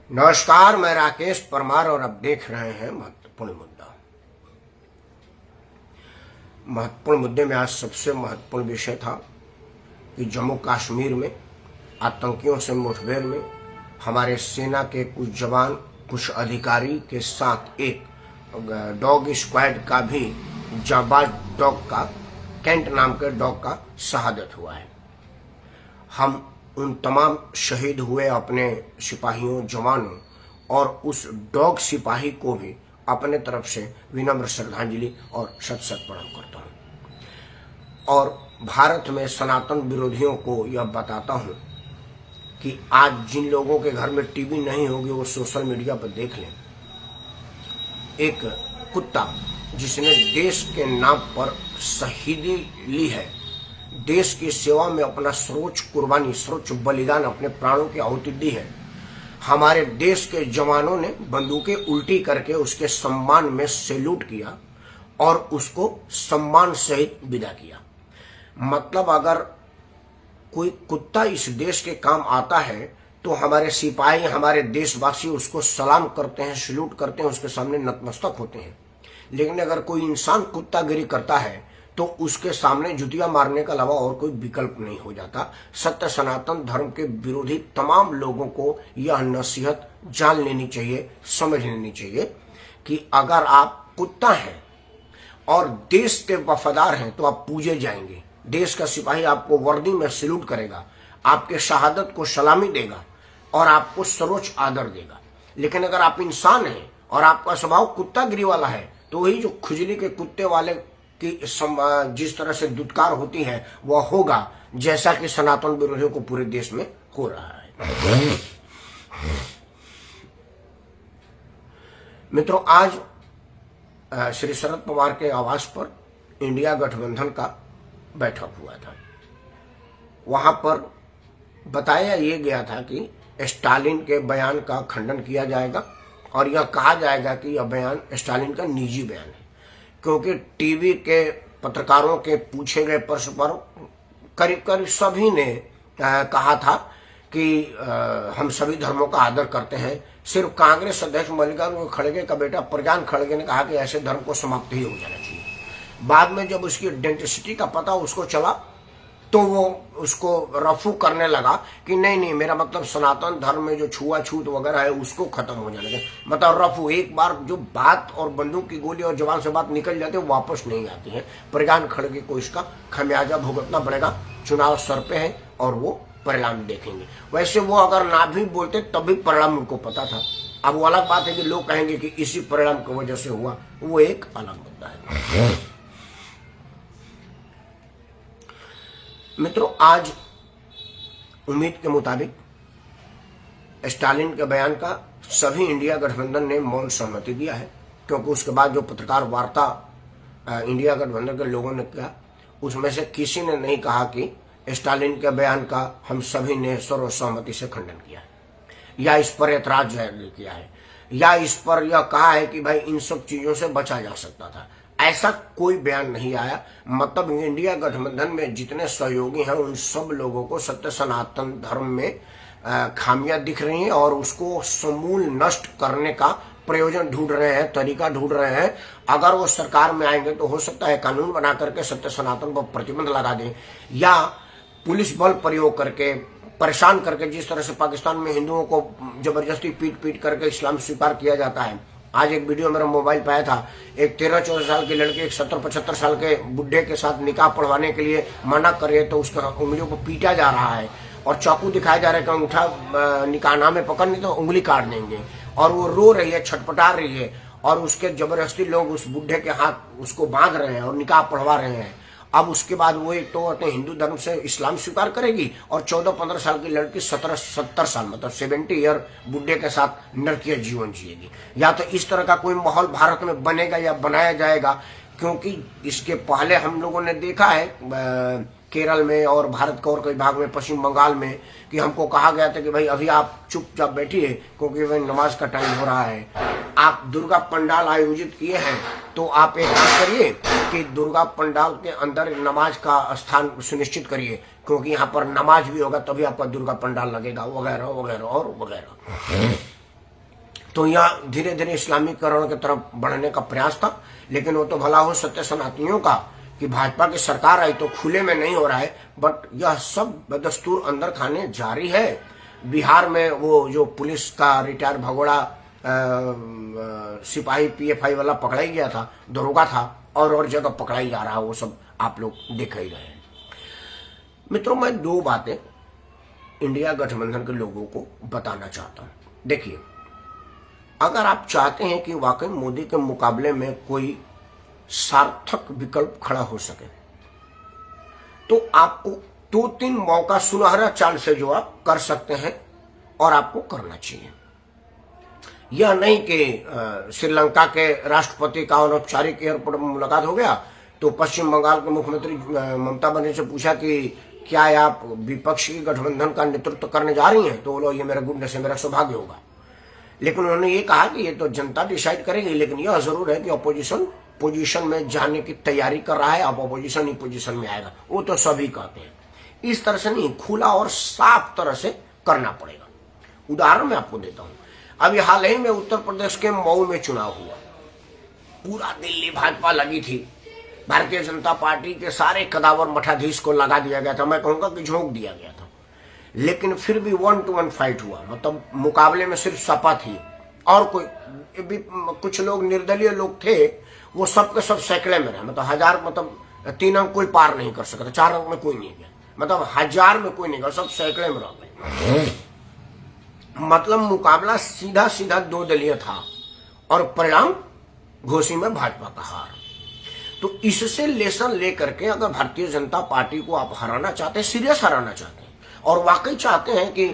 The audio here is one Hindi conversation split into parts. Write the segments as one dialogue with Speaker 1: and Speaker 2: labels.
Speaker 1: नमस्कार, मैं राकेश परमार और अब देख रहे हैं महत्वपूर्ण मुद्दा। महत्वपूर्ण मुद्दे में आज सबसे महत्वपूर्ण विषय था कि जम्मू कश्मीर में आतंकियों से मुठभेड़ में हमारे सेना के कुछ जवान, कुछ अधिकारी के साथ एक डॉग स्क्वाड का भी जाबाज डॉग का, कैंट नाम के डॉग का शहादत हुआ है। हम उन तमाम शहीद हुए अपने सिपाहियों, जवानों और उस डॉग सिपाही को भी अपने तरफ से विनम्र श्रद्धांजलि और शत शत प्रणाम करता हूं। और भारत में सनातन विरोधियों को यह बताता हूं कि आज जिन लोगों के घर में टीवी नहीं होगी वो सोशल मीडिया पर देख लें। एक कुत्ता जिसने देश के नाम पर शहीदी ली है, देश की सेवा में अपना सर्वोच्च कुर्बानी, सर्वोच्च बलिदान, अपने प्राणों की आहुति दी है, हमारे देश के जवानों ने बंदूकें उल्टी करके उसके सम्मान में सैल्यूट किया और उसको सम्मान सहित विदा किया। मतलब अगर कोई कुत्ता इस देश के काम आता है तो हमारे सिपाही, हमारे देशवासी उसको सलाम करते हैं, सैल्यूट करते हैं, उसके सामने नतमस्तक होते हैं। लेकिन अगर कोई इंसान कुत्तागिरी करता है तो उसके सामने जुतिया मारने के अलावा और कोई विकल्प नहीं हो जाता। सत्य सनातन धर्म के विरोधी तमाम लोगों को यह नसीहत जान लेनी चाहिए, समझ लेनी चाहिए कि अगर आप कुत्ता हैं और देश के वफादार हैं तो आप पूजे जाएंगे। देश का सिपाही आपको वर्दी में सैल्यूट करेगा, आपके शहादत को सलामी देगा और आपको सर्वोच्च आदर देगा। लेकिन अगर आप इंसान हैं और आपका स्वभाव कुत्तागिरी वाला है तो वही जो खुजली के कुत्ते वाले कि जिस तरह से दुत्कार होती है वह होगा, जैसा कि सनातन विरोधियों को पूरे देश में हो रहा है। मित्रों, आज श्री शरद पवार के आवास पर इंडिया गठबंधन का बैठक हुआ था। वहां पर बताया ये गया था कि स्टालिन के बयान का खंडन किया जाएगा और यह कहा जाएगा कि यह बयान स्टालिन का निजी बयान है, क्योंकि टीवी के पत्रकारों के पूछे गए प्रश्न पर करीब करीब सभी ने कहा था कि हम सभी धर्मों का आदर करते हैं। सिर्फ कांग्रेस अध्यक्ष मल्लिकार्जुन खड़गे का बेटा प्रज्ञान खड़गे ने कहा कि ऐसे धर्म को समाप्त ही हो जाना चाहिए। बाद में जब उसकी आइडेंटिटी का पता उसको चला तो वो उसको रफू करने लगा कि नहीं, मेरा मतलब सनातन धर्म में जो छुआछूत वगैरह है उसको खत्म हो जाने चाहिए। मतलब रफू, एक बार जो बात और बंदूक की गोली और जवान से बात निकल जाती है वापस नहीं आती है। प्रज्ञान खड़गे को इसका खमियाजा भुगतना पड़ेगा। चुनाव सर पे है और वो परिणाम देखेंगे। वैसे वो अगर ना भी बोलते तब भी परिणाम उनको पता था। अब वो अलग बात है कि लोग कहेंगे कि इसी परिणाम की वजह से हुआ, वो एक अलग मुद्दा है। मित्रों, आज उम्मीद के मुताबिक स्टालिन के बयान का सभी इंडिया गठबंधन ने मौन सहमति दिया है, क्योंकि उसके बाद जो पत्रकार वार्ता इंडिया गठबंधन के लोगों ने किया उसमें से किसी ने नहीं कहा कि स्टालिन के बयान का हम सभी ने सर्वसहमति से खंडन किया है या इस पर ऐतराज जाहिर किया है या इस पर यह कहा है कि भाई इन सब चीजों से बचा जा सकता था। ऐसा कोई बयान नहीं आया। मतलब इंडिया गठबंधन में जितने सहयोगी हैं उन सब लोगों को सत्य सनातन धर्म में खामियां दिख रही हैं और उसको समूल नष्ट करने का प्रयोजन ढूंढ रहे हैं, तरीका ढूंढ रहे हैं। अगर वो सरकार में आएंगे तो हो सकता है कानून बना करके सत्य सनातन पर प्रतिबंध लगा दें या पुलिस बल प्रयोग करके परेशान करके, जिस तरह से पाकिस्तान में हिंदुओं को जबरदस्ती पीट पीट करके इस्लाम स्वीकार किया जाता है। आज एक वीडियो मेरा मोबाइल पे आया था, एक 13-14 साल की लड़की एक 70-75 साल के बुढ़े के साथ निकाह पढ़वाने के लिए मना करे तो उसका उंगलियों को पीटा जा रहा है और चाकू दिखाया जा रहा है कि अंगूठा निकाहनामे पकड़ नहीं तो उंगली काट देंगे। और वो रो रही है, छटपटा रही है और उसके जबरदस्ती लोग उस बुढ़े के हाथ उसको बांध रहे हैं और निकाह पढ़वा रहे हैं। अब उसके बाद वो एक तो अपने हिंदू धर्म से इस्लाम स्वीकार करेगी और 14-15 साल की लड़की 17-70 साल मतलब 70 ईयर बुढ़े के साथ नरकीय जीवन जिएगी। या तो इस तरह का कोई माहौल भारत में बनेगा या बनाया जाएगा, क्योंकि इसके पहले हम लोगों ने देखा है केरल में और भारत के और कई भाग में, पश्चिम बंगाल में, कि हमको कहा गया था कि भाई अभी आप चुपचाप बैठिए क्योंकि भाई नमाज का टाइम हो रहा है। आप दुर्गा पंडाल आयोजित किए हैं तो आप एक काम करिए कि दुर्गा पंडाल के अंदर नमाज का स्थान सुनिश्चित करिए, क्योंकि यहाँ पर नमाज भी होगा तभी आपका दुर्गा पंडाल लगेगा, वगैरह वगैरह और वगैरह। तो यह धीरे धीरे इस्लामीकरण की तरफ बढ़ने का प्रयास था। लेकिन वो तो भला हो सत्य सनातनियों का कि भाजपा की सरकार आई तो खुले में नहीं हो रहा है, बट यह सब बदस्तूर अंदर खाने जारी है। बिहार में वो जो पुलिस का रिटायर भगोड़ा सिपाही पीएफआई वाला पकड़ाई गया था, दरोगा था, और जगह पकड़ाई जा रहा है, वो सब आप लोग देख ही रहे हैं। मित्रों, मैं दो बातें इंडिया गठबंधन के लोगों को बताना चाहता हूं। देखिए, अगर आप चाहते हैं कि वाकई मोदी के मुकाबले में कोई सार्थक विकल्प खड़ा हो सके, तो आपको 2-3 मौका सुनहरा चाल से जो आप कर सकते हैं और आपको करना चाहिए। यह नहीं कि श्रीलंका के राष्ट्रपति का अनौपचारिक एयरपोर्ट में मुलाकात हो गया तो पश्चिम बंगाल के मुख्यमंत्री ममता बनर्जी से पूछा कि क्या आप विपक्षी गठबंधन का नेतृत्व करने जा रही हैं, तो बोलो ये मेरे गुण से मेरा सौभाग्य होगा। लेकिन उन्होंने ये कहा कि ये तो जनता डिसाइड करेगी, लेकिन यह जरूर है कि अपोजिशन पोजीशन में जाने की तैयारी कर रहा है, अब अपोजिशन ही पोजीशन में आएगा, वो तो सभी कहते हैं। इस तरह से नहीं, खुला और साफ तरह से करना पड़ेगा। उदाहरण मैं आपको देता हूं, अभी हाल ही में उत्तर प्रदेश के मऊ में चुनाव हुआ, पूरा दिल्ली भाजपा लगी थी, भारतीय जनता पार्टी के सारे कदावर मठाधीश को लगा दिया गया था, मैं कहूंगा कि झोंक दिया गया था। लेकिन फिर भी 1-to-1 फाइट हुआ, मतलब मुकाबले में सिर्फ सपा थी और कोई भी, कुछ लोग निर्दलीय लोग थे, वो सब के सब सैकड़े में रहे, मतलब 1000, मतलब 3 अंक कोई पार नहीं कर सका था, 4 अंक में कोई नहीं गया, मतलब 1000 में कोई नहीं गया, सब सैकड़े में रह गए। मतलब मुकाबला सीधा सीधा 2 दलीय था और परिणाम घोसी में भाजपा का हार। तो इससे लेसन लेकर के अगर भारतीय जनता पार्टी को आप हराना चाहते हैं, सीरियस हराना चाहते हैं और वाकई चाहते हैं कि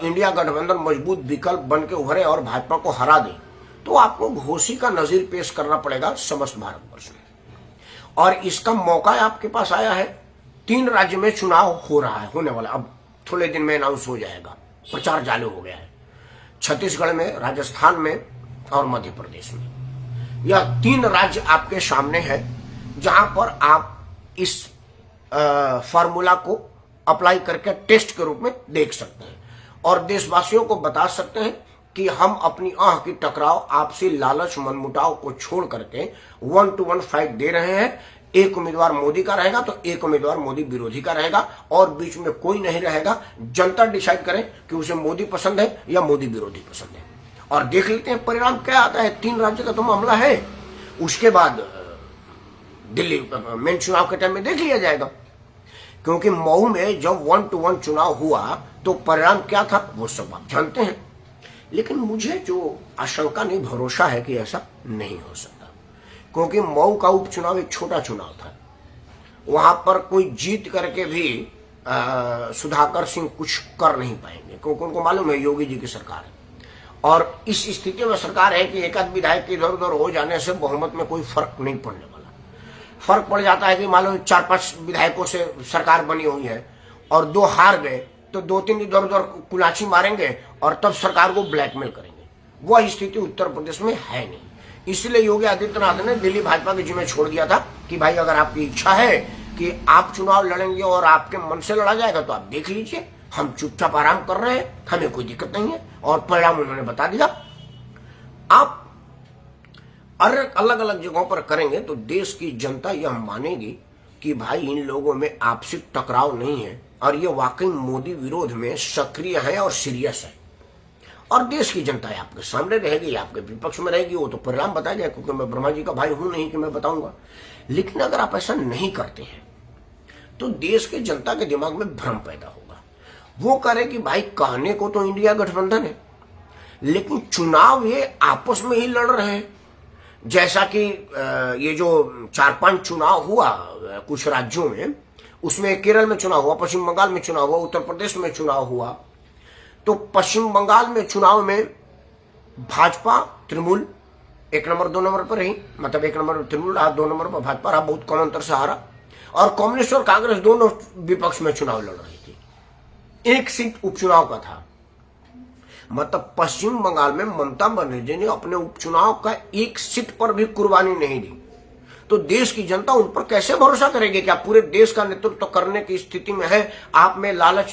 Speaker 1: इंडिया गठबंधन मजबूत विकल्प बन के उभरे और भाजपा को हरा दे, तो आपको घोसी का नजीर पेश करना पड़ेगा समस्त भारतवर्ष में। और इसका मौका आपके पास आया है। 3 राज्य में चुनाव हो रहा है, होने वाला, अब थोड़े दिन में अनाउंस हो जाएगा, प्रचार चालू हो गया है। छत्तीसगढ़ में, राजस्थान में और मध्य प्रदेश में। यह 3 राज्य आपके सामने है जहां पर आप इस फार्मूला को अप्लाई करके टेस्ट के रूप में देख सकते हैं और देशवासियों को बता सकते हैं कि हम अपनी आंख की टकराव, आपसी लालच, मनमुटाव को छोड़ करके 1-to-1 फाइट दे रहे हैं। एक उम्मीदवार मोदी का रहेगा तो एक उम्मीदवार मोदी विरोधी का रहेगा और बीच में कोई नहीं रहेगा। जनता डिसाइड करे कि उसे मोदी पसंद है या मोदी विरोधी पसंद है, और देख लेते हैं परिणाम क्या आता है। 3 राज्य का तो मामला है, उसके बाद दिल्ली मेन चुनाव के टाइम में देख लिया जाएगा। क्योंकि मऊ में जब 1-to-1 चुनाव हुआ तो परिणाम क्या था वो सब आप जानते हैं। लेकिन मुझे जो आशंका नहीं, भरोसा है कि ऐसा नहीं हो सकता, क्योंकि मऊ का उपचुनाव एक छोटा चुनाव था, वहां पर कोई जीत करके भी सुधाकर सिंह कुछ कर नहीं पाएंगे, क्योंकि उनको मालूम है योगी जी की सरकार है और इस स्थिति में सरकार है कि एक आध विधायक के इधर उधर हो जाने से बहुमत में कोई फर्क नहीं पड़ने वाला। फर्क पड़ जाता है कि मान लो 4-5 विधायकों से सरकार बनी हुई है और 2 हार गए तो 2-3 इधर उधर कुलाची मारेंगे और तब सरकार को ब्लैकमेल करेंगे। वह स्थिति उत्तर प्रदेश में है नहीं, इसलिए योगी आदित्यनाथ ने दिल्ली भाजपा के जिम्मे छोड़ दिया था कि भाई अगर आपकी इच्छा है कि आप चुनाव लड़ेंगे और आपके मन से लड़ा जाएगा तो आप देख लीजिए, हम चुपचाप आराम कर रहे हैं, हमें कोई दिक्कत नहीं है। और परिणाम उन्होंने बता दिया। आप अलग अलग जगहों पर करेंगे तो देश की जनता यह मानेगी कि भाई इन लोगों में आपसी टकराव नहीं है और ये वाकई मोदी विरोध में सक्रिय है और सीरियस है। और देश की जनता है आपके सामने रहेगी, आपके विपक्ष में रहेगी, वो तो परिणाम बताएगा, क्योंकि मैं ब्रह्मा जी का भाई हूं नहीं कि मैं बताऊंगा। लेकिन अगर आप ऐसा नहीं करते हैं तो देश की जनता के दिमाग में भ्रम पैदा होगा। वो करे कि भाई कहने को तो इंडिया गठबंधन है, लेकिन चुनाव ये आपस में ही लड़ रहे हैं। जैसा कि ये जो 4-5 चुनाव हुआ कुछ राज्यों में, उसमें केरल में चुनाव हुआ, पश्चिम बंगाल में चुनाव हुआ, उत्तर प्रदेश में चुनाव हुआ। तो पश्चिम बंगाल में चुनाव में भाजपा तृणमूल 1 नंबर 2 नंबर पर रही, मतलब 1 नंबर तृणमूल रहा, 2 नंबर पर भाजपा रहा, बहुत कम अंतर से हारा। और कम्युनिस्ट और कांग्रेस दोनों विपक्ष में चुनाव लड़ रही थी। 1 सीट उपचुनाव का था, मतलब पश्चिम बंगाल में ममता बनर्जी ने अपने उपचुनाव का 1 सीट पर भी कुर्बानी नहीं दी। तो देश की जनता उन पर कैसे भरोसा करेगी? क्या पूरे देश का नेतृत्व करने की स्थिति में है? आप में लालच,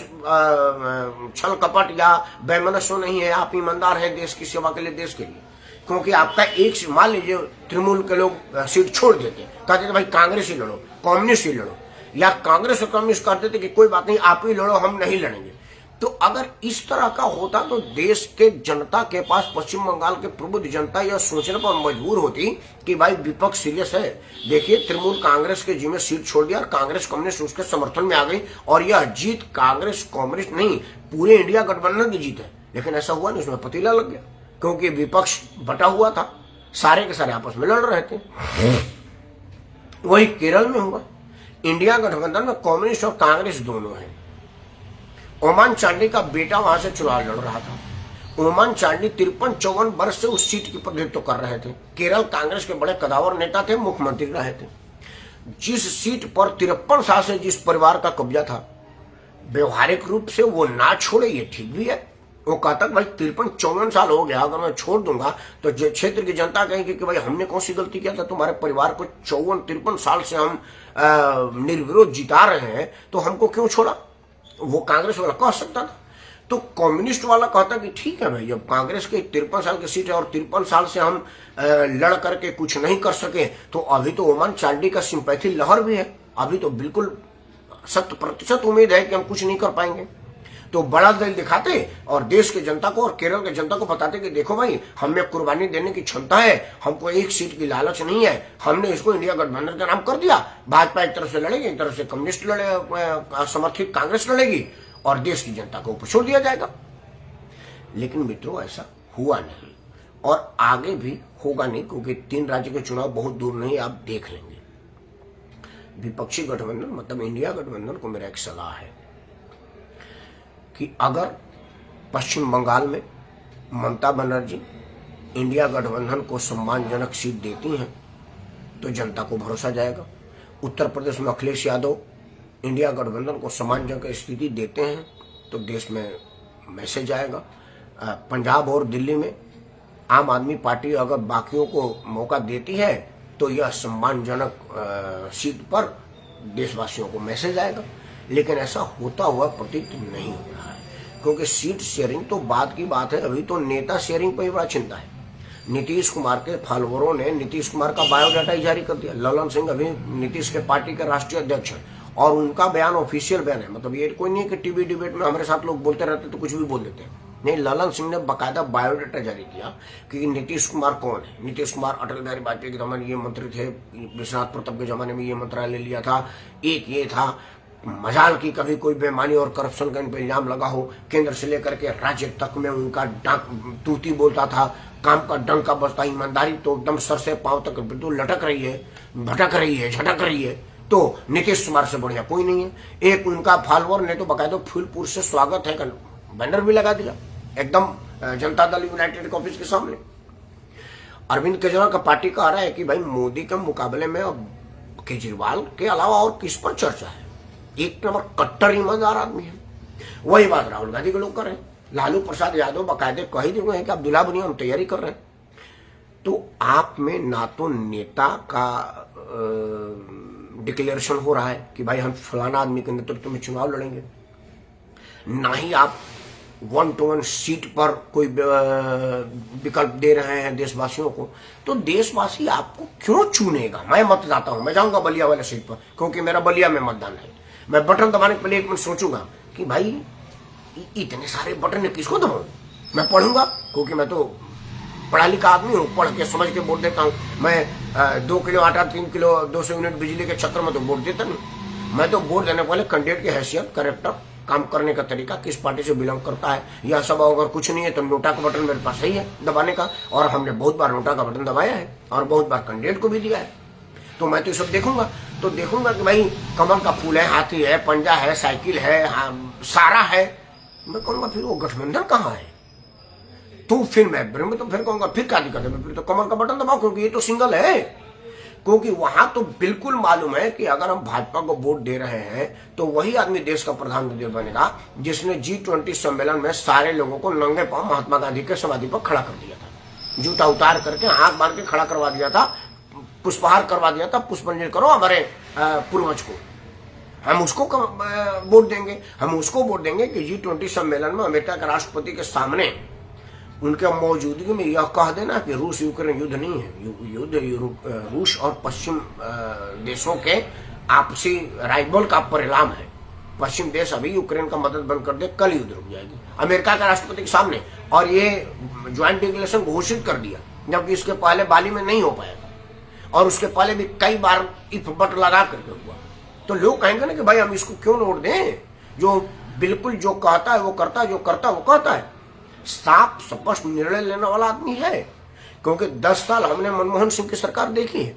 Speaker 1: छल कपट या वैमनस्य नहीं है, आप ईमानदार हैं देश की सेवा के लिए, देश के लिए। क्योंकि आपका एक, मान लीजिए तृणमूल के लोग सीट छोड़ देते, कहते थे भाई कांग्रेस ही लड़ो, कम्युनिस्ट ही लड़ो, या कांग्रेस और कम्युनिस्ट कहते थे कि कोई बात नहीं आप ही लड़ो, हम नहीं लड़ेंगे। तो अगर इस तरह का होता तो देश के जनता के पास, पश्चिम बंगाल के प्रबुद्ध जनता यह सोचने पर मजबूर होती कि भाई विपक्ष सीरियस है। देखिए तृणमूल कांग्रेस के जिम्मे सीट छोड़ दिया और कांग्रेस कम्युनिस्ट उसके समर्थन में आ गई, और यह जीत कांग्रेस कम्युनिस्ट नहीं, पूरे इंडिया गठबंधन की जीत है। लेकिन ऐसा हुआ नहीं, उसमें पतीला लग गया, क्योंकि विपक्ष बटा हुआ था, सारे के सारे आपस में लड़ रहे थे। वही केरल में हुआ, इंडिया गठबंधन में कम्युनिस्ट और कांग्रेस दोनों है। ओमान चांडी का बेटा वहां से चुनाव लड़ रहा था। ओमान चांडी 53-54 वर्ष से उस सीट की प्रतिनिधित्व कर रहे थे। केरल कांग्रेस के बड़े कदावर नेता थे, मुख्यमंत्री रहे थे। जिस सीट पर 53 साल से जिस परिवार का कब्जा था, व्यवहारिक रूप से वो ना छोड़े, ये ठीक भी है। वो कहता भाई 53-54 साल हो गया, अगर मैं छोड़ दूंगा तो क्षेत्र की जनता कहेगी कि भाई हमने कौन सी गलती किया था, तुम्हारे परिवार को 54-53 साल से हम निर्विरोध जिता रहे हैं, तो हमको क्यों छोड़ा? वो कांग्रेस वाला कह सकता था। तो कम्युनिस्ट वाला कहता कि ठीक है भाई, जब कांग्रेस के 53 साल की सीट है और 53 साल से हम लड़ करके कुछ नहीं कर सके, तो अभी तो ओमान चांडी का सिंपैथी लहर भी है, अभी तो बिल्कुल 100% उम्मीद है कि हम कुछ नहीं कर पाएंगे। तो बड़ा दिल दिखाते और देश की जनता को और केरल की जनता को बताते कि देखो भाई, हमें कुर्बानी देने की क्षमता है, हमको एक सीट की लालच नहीं है, हमने इसको इंडिया गठबंधन का नाम कर दिया। भाजपा एक तरफ से लड़ेगी, एक तरफ से कम्युनिस्ट समर्थित कांग्रेस लड़ेगी, और देश की जनता को ऊपर छोड़ दिया जाएगा। लेकिन मित्रों ऐसा हुआ नहीं, और आगे भी होगा नहीं, क्योंकि 3 राज्य के चुनाव बहुत दूर नहीं, आप देख लेंगे। विपक्षी गठबंधन मतलब इंडिया गठबंधन को मेरा एक सलाह है कि अगर पश्चिम बंगाल में ममता बनर्जी इंडिया गठबंधन को सम्मानजनक सीट देती हैं तो जनता को भरोसा जाएगा। उत्तर प्रदेश में अखिलेश यादव इंडिया गठबंधन को सम्मानजनक स्थिति देते हैं तो देश में मैसेज आएगा। पंजाब और दिल्ली में आम आदमी पार्टी अगर बाकियों को मौका देती है तो यह सम्मानजनक सीट पर देशवासियों को मैसेज आएगा। लेकिन ऐसा होता हुआ प्रतीत नहीं हो रहा है, क्योंकि सीट शेयरिंग तो बाद की बात है, अभी तो नेता शेयरिंग पर ही बड़ा चिंता है। नीतीश कुमार के फॉलोअरों ने नीतीश कुमार का बायोडाटा ही जारी कर दिया। ललन सिंह अभी नीतीश के पार्टी के राष्ट्रीय अध्यक्ष हैं और उनका बयान ऑफिशियल बयान है, मतलब ये कोई नहीं कि टीवी डिबेट में हमारे साथ लोग बोलते रहते तो कुछ भी बोल देते हैं। नहीं, ललन सिंह ने बाकायदा बायोडाटा जारी किया कि नीतीश कुमार कौन है। नीतीश कुमार अटल बिहारी वाजपेयी के जमाने ये मंत्री थे, विश्वनाथ प्रताप के जमाने में ये मंत्रालय लिया था, एक ये था, मजाल की कभी कोई बेईमानी और करप्शन का इन पर इल्जाम लगा हो, केंद्र से लेकर के राज्य तक में उनका तूती बोलता था, काम का डंका बजता, ईमानदारी तो एकदम सर से पांव तक बिल्कुल लटक रही है, भटक रही है, झटक रही है। तो नीतीश कुमार से बढ़िया कोई नहीं है। एक उनका फॉलोअर ने तो बाकायदा फूलपुर से स्वागत है का बैनर भी लगा दिया, एकदम जनता दल यूनाइटेड के ऑफिस के सामने। अरविंद केजरीवाल का पार्टी कह रहा है कि भाई मोदी के मुकाबले में अब केजरीवाल के अलावा और किस पर चर्चा है, एक नंबर कट्टर ईमानदार आदमी है। वही बात राहुल गांधी के लोग कर रहे हैं। लालू प्रसाद यादव बाकायदे कह ही दिए हैं कि अब्दुल्ला बनी हम तैयारी कर रहे हैं। तो आप में ना तो नेता का डिक्लेरेशन हो रहा है कि भाई हम फलाना आदमी के नेतृत्व में चुनाव लड़ेंगे, ना ही आप 1-to-1 सीट पर कोई विकल्प दे रहे हैं देशवासियों को। तो देशवासी आपको क्यों चुनेगा? मैं मतदाता हूं, मैं जाऊंगा बलिया वाले सीट पर, क्योंकि मेरा बलिया में मतदान है। मैं बटन दबाने के पहले एक मिनट सोचूंगा कि भाई इतने सारे बटन किसको दबाऊं। मैं पढ़ूंगा, क्योंकि मैं तो पढ़ा लिखा आदमी हूँ, पढ़ के समझ के वोट देता हूँ। मैं 2 किलो आटा 3 किलो 200 यूनिट बिजली के चक्कर में तो वोट देता नहीं। मैं तो वोट देने वाले कैंडिडेट की हैसियत, कैरेक्टर, काम करने का तरीका, किस पार्टी से बिलोंग करता है, यह सब अगर कुछ नहीं है तो नोटा का बटन मेरे पास सही है दबाने का, और हमने बहुत बार नोटा का बटन दबाया है और बहुत बार कैंडिडेट को भी दिया है। तो मैं तो ये सब देखूंगा, तो देखूंगा कि भाई कमल का फूल है, हाथी है, पंजा है, साइकिल है, सारा है। मैं कहूंगा फिर वो गठबंधन कहाँ है? तो फिर मैं तो फिर कहूंगा फिर क्या दिक्कत है, फिर तो कमल का बटन दबाओ, क्योंकि ये तो सिंगल है। क्योंकि वहां तो बिल्कुल मालूम है कि अगर हम भाजपा को वोट दे रहे हैं तो वही आदमी देश का प्रधानमंत्री बनेगा जिसने G20 सम्मेलन में सारे लोगों को नंगे पांव महात्मा गांधी के समाधि पर खड़ा कर दिया था, जूता उतार करके आंख बांध के खड़ा करवा दिया था पुष्पहार करवा दिया था, पुष्पांजलि करो हमारे पूर्वज को, हम उसको वोट देंगे। हम उसको वोट देंगे कि G20 सम्मेलन में अमेरिका के राष्ट्रपति के सामने उनके मौजूदगी में यह कह देना कि रूस यूक्रेन युद्ध नहीं है, युद्ध रूस और पश्चिम देशों के आपसी राइवल का परिणाम है। पश्चिम देश अभी यूक्रेन का मदद बंद कर दे, कल युद्ध रुक जाएगी, अमेरिका के राष्ट्रपति के सामने। और ये ज्वाइंट डिक्लेरेशन घोषित कर दिया, जबकि इसके पहले बाली में नहीं हो पाएगा और उसके पहले भी कई बार इफ बट लगा करके हुआ। तो लोग कहेंगे ना कि भाई हम इसको क्यों वोट दें, जो बिल्कुल जो कहता है वो करता है, जो करता है वो कहता है। साफ स्पष्ट निर्णय लेने वाला आदमी है, क्योंकि 10 साल हमने मनमोहन सिंह की सरकार देखी है।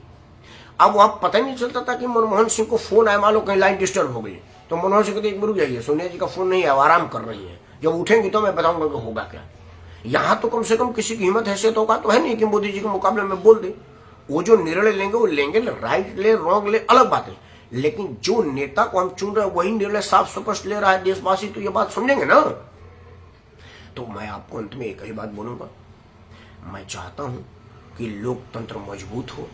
Speaker 1: अब वहां पता ही नहीं चलता था कि मनमोहन सिंह को फोन आया, मान लो कहीं लाइन डिस्टर्ब हो गई तो मनमोहन सिंह कहते एक बार रुक जाइए, सोनिया जी का फोन नहीं है, आराम कर रही है, जब उठेंगी तो मैं बताऊंगा कि होगा क्या। यहां तो कम से कम किसी की हिम्मत हैसियत होगा तो है नहीं कि मोदी जी के मुकाबले में बोल दे। वो जो निर्णय लेंगे वो लेंगे, राइट ले रॉन्ग ले अलग बात है, लेकिन जो नेता को हम चुन रहे हैं वही निर्णय साफ स्पष्ट ले रहा है देशवासी, तो ये बात समझेंगे ना। तो मैं आपको अंत में एक ही बात बोलूंगा, मैं चाहता हूं कि लोकतंत्र मजबूत हो,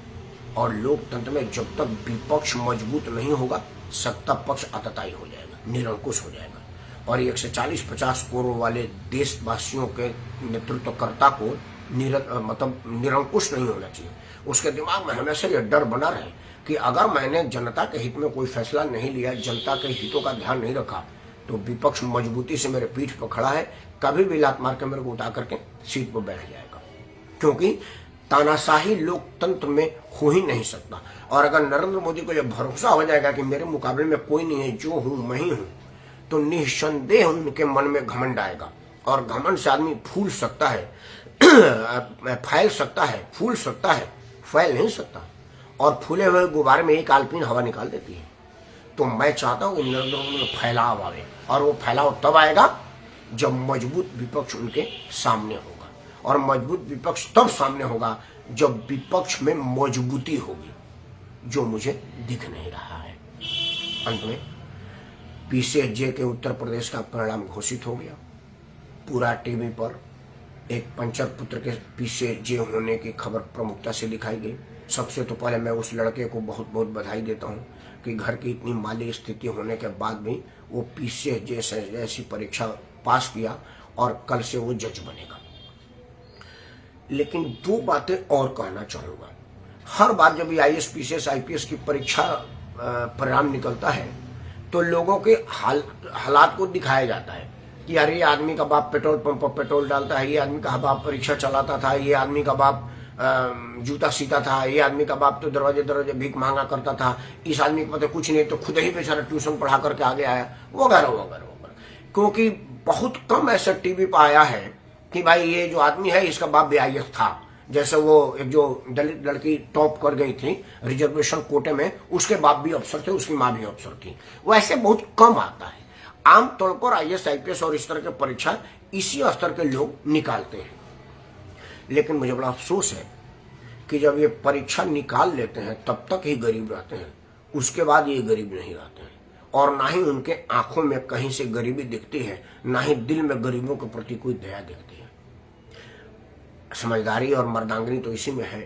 Speaker 1: और लोकतंत्र में जब तक विपक्ष मजबूत नहीं होगा सत्ता पक्ष आतताई हो जाएगा, निरंकुश हो जाएगा। और 140-50 करोड़ वाले देशवासियों के नेतृत्वकर्ता को निरंकुश नहीं होना चाहिए। उसके दिमाग में हमेशा यह डर बना रहे कि अगर मैंने जनता के हित में कोई फैसला नहीं लिया, जनता के हितों का ध्यान नहीं रखा, तो विपक्ष मजबूती से मेरे पीठ पर खड़ा है, कभी भी लात मार के मेरे को उतार करके सीट पर बैठ जाएगा। क्योंकि तानाशाही लोकतंत्र में हो ही नहीं सकता। और अगर नरेंद्र मोदी को यह भरोसा हो जाएगा कि मेरे मुकाबले में कोई नहीं है, जो हूं मैं ही हूं, तो निस्संदेह उनके मन में घमंड आएगा। और घमंड से आदमी फूल सकता है, फैल सकता है, फूल सकता है, फैल नहीं सकता। और फूले हुए गुब्बारे में एक आल्पीन हवा निकाल देती है। तो मैं चाहता हूं कि नरेंद्र मोदी में फैलाव आवे, और वो फैलाव तब आएगा जब मजबूत विपक्ष उनके सामने होगा। और मजबूत विपक्ष तब सामने होगा जब विपक्ष में मजबूती होगी, जो मुझे दिख नहीं रहा है। अंत में PCSJ के उत्तर प्रदेश का परिणाम घोषित हो गया। पूरा टीवी पर एक पंचर पुत्र के PCSJ होने की खबर प्रमुखता से दिखाई गई। सबसे तो पहले मैं उस लड़के को बहुत बहुत बधाई देता हूं कि घर की इतनी माली स्थिति होने के बाद भी वो PCSJ जैसी परीक्षा पास किया, और कल से वो जज बनेगा। लेकिन 2 बातें और कहना चाहूंगा। हर बार जब IAS PCS IPS की परीक्षा परिणाम निकलता है तो लोगों के हालात को दिखाया जाता है कि यार ये आदमी का बाप पेट्रोल पंप पर पेट्रोल डालता है, ये आदमी का बाप परीक्षा चलाता था, ये आदमी का बाप जूता सीता था, ये आदमी का बाप तो दरवाजे दरवाजे भीख मांगा करता था, इस आदमी को पता कुछ नहीं तो खुद ही बेचारा ट्यूशन पढ़ा करके आगे आया, वगैरह वगैरह वगैरह। क्योंकि बहुत कम ऐसा टीवी पर आया है कि भाई ये जो आदमी है इसका बाप भी IAS था। जैसे वो एक जो दलित लड़की टॉप कर गई थी रिजर्वेशन कोटे में, उसके बाप भी अफसर थे, उसकी माँ भी अफसर थी। वैसे बहुत कम आता है। आमतौर पर IAS IPS और इस तरह के परीक्षा इसी स्तर के लोग निकालते हैं। लेकिन मुझे बड़ा अफसोस है कि जब ये परीक्षा निकाल लेते हैं तब तक ही गरीब रहते हैं, उसके बाद ये गरीब नहीं रहते हैं। और ना ही उनके आंखों में कहीं से गरीबी दिखती है, ना ही दिल में गरीबों के प्रति कोई दया दिखती है। समझदारी और मर्दांगनी तो इसी में है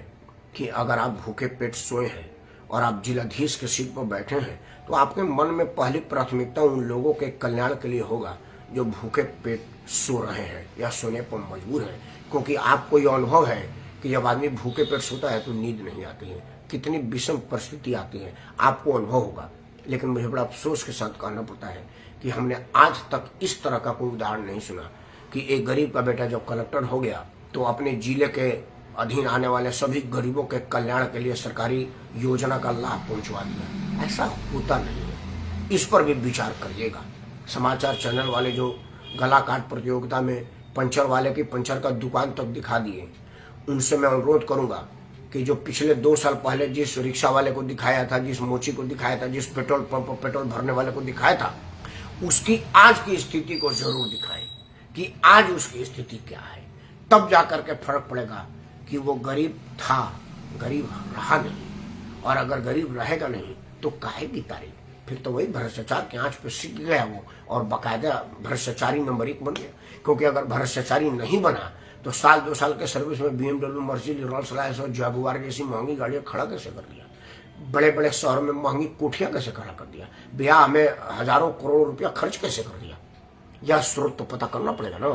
Speaker 1: कि अगर आप भूखे पेट सोए हैं और आप जिलाधीश के सीट पर बैठे हैं, तो आपके मन में पहली प्राथमिकता उन लोगों के कल्याण के लिए होगा जो भूखे पेट सो रहे हैं या सोने पर मजबूर हैं। क्योंकि आपको यह अनुभव है कि जब आदमी भूखे पेट सोता है तो नींद नहीं आती है, कितनी विषम परिस्थिति आती है, आपको अनुभव होगा। लेकिन मुझे बड़ा अफसोस के साथ कहना पड़ता है कि हमने आज तक इस तरह का कोई उदाहरण नहीं सुना कि एक गरीब का बेटा जब कलेक्टर हो गया तो अपने जिले के अधीन आने वाले सभी गरीबों के कल्याण के लिए सरकारी योजना का लाभ पहुंचवा दिया। ऐसा होता नहीं है, इस पर भी विचार करिएगा। समाचार चैनल वाले जो गला काट प्रतियोगिता में पंचर वाले की पंचर का दुकान तक दिखा दिए, उनसे मैं अनुरोध करूंगा कि जो पिछले 2 साल पहले जिस रिक्शा वाले को दिखाया था, जिस मोची को दिखाया था, जिस पेट्रोल पंप पर पेट्रोल भरने वाले को दिखाया था, उसकी आज की स्थिति को जरूर दिखाएं कि आज उसकी स्थिति क्या है। तब जाकर के फर्क पड़ेगा कि वो गरीब था, गरीब रहा नहीं, और अगर गरीब रहेगा नहीं तो काहे की तारीफ। फिर तो वही भ्रष्टाचार की आंच पे सीख गया वो, और बाकायदा भ्रष्टाचारी नंबर 1 बन गया। क्योंकि अगर भ्रष्टाचारी नहीं बना तो साल 2 साल के सर्विस में BMW, मर्सिडीज, रोल्स रॉयस और जगुआर जैसी महंगी गाड़ियां खड़ा कैसे कर दिया, बड़े बड़े शहरों में महंगी कोठियां कैसे खड़ा कर दिया, ब्याह में हजारों करोड़ रुपया खर्च कैसे कर दिया। यह स्रोत तो पता करना पड़ेगा ना।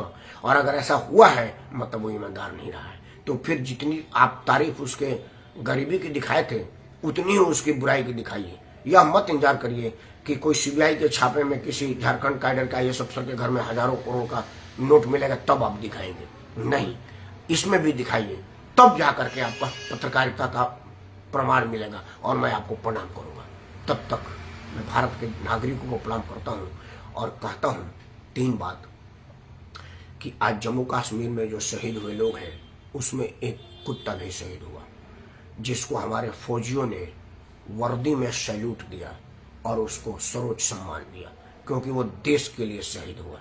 Speaker 1: और अगर ऐसा हुआ है मतलब वो ईमानदार नहीं रहा है, तो फिर जितनी आप तारीफ उसके गरीबी की दिखाए थे उतनी ही उसकी बुराई की दिखाइए। यह मत इंतजार करिए कि कोई सीबीआई के छापे में किसी झारखंड कैडर का ये अफसर के घर में हजारों करोड़ का नोट मिलेगा तब आप दिखाएंगे, नहीं, इसमें भी दिखाइए, तब जाकर के आपका पत्रकारिता का प्रमाण मिलेगा और मैं आपको प्रणाम करूंगा। तब तक मैं भारत के नागरिकों को प्रणाम करता हूं और कहता हूं 3 बात कि आज जम्मू कश्मीर में जो शहीद हुए लोग हैं उसमें एक कुत्ता भी शहीद हुआ, जिसको हमारे फौजियों ने वर्दी में सैल्यूट दिया और उसको सर्वोच्च सम्मान दिया, क्योंकि वो देश के लिए शहीद हुआ।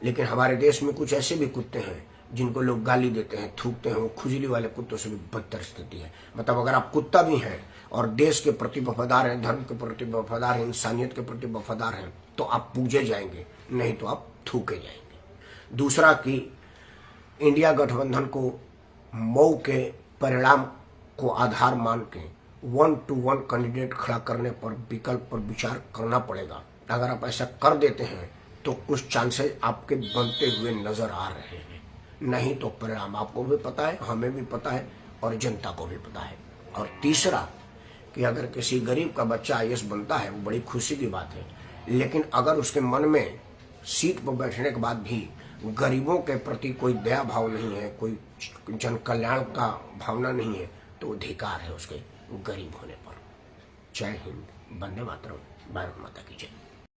Speaker 1: लेकिन हमारे देश में कुछ ऐसे भी कुत्ते हैं जिनको लोग गाली देते हैं, थूकते हैं, वो खुजली वाले कुत्तों से भी बदतर स्थिति है। मतलब अगर आप कुत्ता भी हैं और देश के प्रति वफादार हैं, धर्म के प्रति वफादार हैं, इंसानियत के प्रति वफादार हैं, तो आप पूजे जाएंगे, नहीं तो आप थूके जाएंगे। दूसरा कि इंडिया गठबंधन को मऊ के परिणाम को आधार मान के 1 to 1 कैंडिडेट खड़ा करने पर विकल्प पर विचार करना पड़ेगा। अगर आप ऐसा कर देते हैं तो कुछ चांसेस आपके बनते हुए नजर आ रहे हैं, नहीं तो परिणाम आपको भी पता है, हमें भी पता है और जनता को भी पता है। और तीसरा कि अगर किसी गरीब का बच्चा IAS बनता है वो बड़ी खुशी की बात है, लेकिन अगर उसके मन में सीट पर बैठने के बाद भी गरीबों के प्रति कोई दया भाव नहीं है, कोई जन कल्याण का भावना नहीं है, तो अधिकार है उसके गरीब होने पर। जय हिंद, वंदे मातरम, भारत माता की जय।